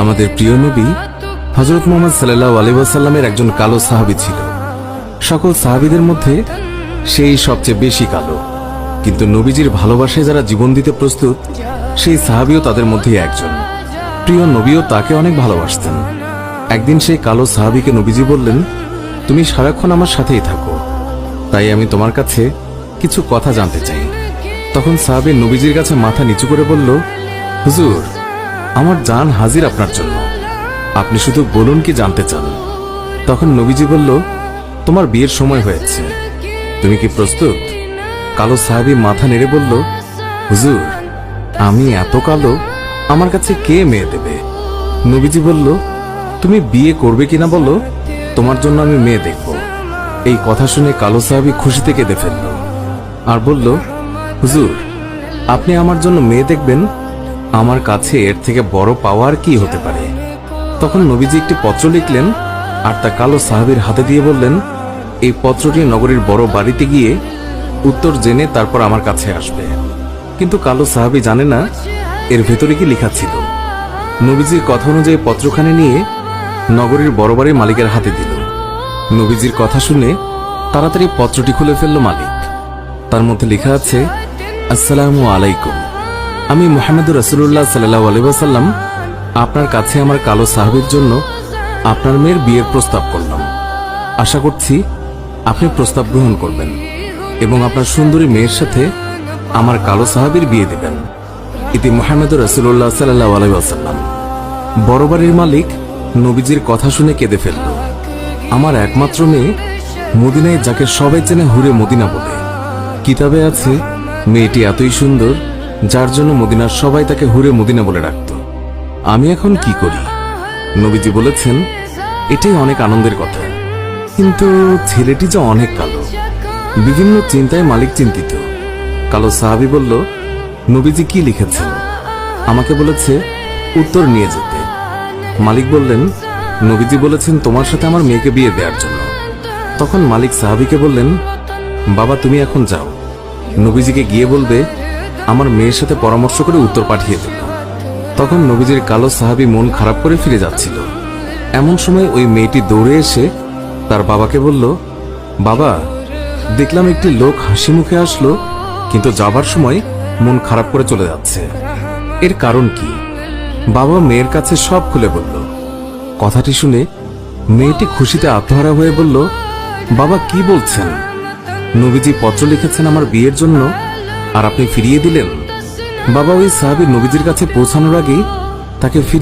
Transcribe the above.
আমাদের প্রিয় নবী হযরত মুহাম্মদ সাল্লাল্লাহু আলাইহি ওয়াসাল্লামের একজন কালো সাহাবী ছিল। সকল সাহাবীদের মধ্যে সেই সবচেয়ে বেশি কালো, কিন্তু নবীজির ভালোবাসায় যারা জীবন দিতে প্রস্তুত সেই সাহাবীও তাদের মধ্যে একজন। প্রিয় নবীও তাকে অনেক ভালোবাসতেন। একদিন সেই কালো সাহাবীকে নবীজি বললেন, তুমি সারাক্ষণ আমার সাথেই থাকো, তাই আমি তোমার কাছে কিছু কথা জানতে চাই। তখন সাহাবী নবীজির কাছে মাথা নিচু করে বলল, হুজুর, আমার জান হাজির আপনার জন্য, আপনি শুধু বলুন কি জানতে চান। তখন নবীজি বলল, তোমার বিয়ের সময় হয়েছে, তুমি কি প্রস্তুত? কালো সাহাবী মাথা নেড়ে বলল, হুজুর, আমি এত কালো, আমার কাছে কে মেয়ে দেবে? নবীজি বলল, তুমি বিয়ে করবে কিনা বলো, তোমার জন্য আমি মেয়ে দেখব। এই কথা শুনে কালো সাহাবী খুশিতে কেঁদে ফেলল আর বলল, হুজুর, আপনি আমার জন্য মেয়ে দেখবেন, আমার কাছে এর থেকে বড় পাওয়ার কি হতে পারে? তখন নবীজি একটি পত্র লিখলেন আর তা কালো সাহাবীর হাতে দিয়ে বললেন, এই পত্রটি নগরীর বড় বাড়িতে গিয়ে উত্তর জেনে তারপর আমার কাছে আসবে। কিন্তু কালো সাহাবী জানে না এর ভেতরে কি লেখা ছিল। নবীজির কথা অনুযায়ী পত্রখানি নিয়ে নগরীর বড় বাড়ির মালিকের হাতে দিল। নবীজির কথা শুনে তাড়াতাড়ি পত্রটি খুলে ফেলল মালিক। তার মধ্যে লেখা আছে, আসসালামু আলাইকুম, আমি মুহাম্মদুর রাসূলুল্লাহ সাল্লাল্লাহু আলাইহি ওয়াসাল্লাম আপনার কাছে আমার কালো সাহাবীর জন্য আপনার মেয়ের বিয়ের প্রস্তাব করলাম। আশা করছি আপনি প্রস্তাব গ্রহণ করবেন এবং আপনার সুন্দরী মেয়ের সাথে আমার কালো সাহাবীর বিয়ে দেবেন। ইতি মুহাম্মদুর রাসূলুল্লাহ সাল্লাল্লাহু আলাইহি ওয়াসাল্লাম। বড় বাড়ির মালিক নবীজির কথা শুনে কেঁদে ফেলল। আমার একমাত্র মেয়ে, মদিনায় যাকে সবাই চেনে হুরে মদিনা বলে। কিতাবে আছে মেয়েটি এতই সুন্দর যার জন্য মদিনার সবাই তাকে হুরে মদিনা বলে ডাকত। আমি এখন কি করি? নবীজি বলেছেন, এটাই অনেক আনন্দের কথা, কিন্তু ছেলেটি যে অনেক কালো। বিভিন্ন চিন্তায় মালিক চিন্তিত। কালো সাহাবী বলল, নবীজি কি লিখেছেন? আমাকে বলেছে উত্তর নিয়ে যেতে। মালিক বললেন, নবীজি বলেছেন তোমার সাথে আমার মেয়েকে বিয়ে দেওয়ার জন্য। তখন মালিক সাহাবীকে বললেন, বাবা, তুমি এখন যাও, নবীজিকে গিয়ে বলবে আমার মেয়ের সাথে পরামর্শ করে উত্তর পাঠিয়ে দেব। তখন নবীজির কালো সাহাবী মন খারাপ করে ফিরে যাচ্ছিল। এমন সময় ওই মেয়েটি দৌড়ে এসে তার বাবাকে বলল, বাবা, দেখলাম একটি লোক হাসি মুখে আসলো, কিন্তু যাবার সময় মন খারাপ করে চলে যাচ্ছে, এর কারণ কি? বাবা মেয়ের কাছে সব খুলে বলল। কথাটি শুনে মেয়েটি খুশিতে আত্মহারা হয়ে বলল, বাবা, কি বলছেন? নবীজি পত্র লিখেছেন আমার বিয়ের জন্য, আর আপনি ফিরিয়ে দিলেন? বাবা ওই সাহাবী নবীজির কাছে পৌঁছানোর আগেই তাকে ফিরিয়ে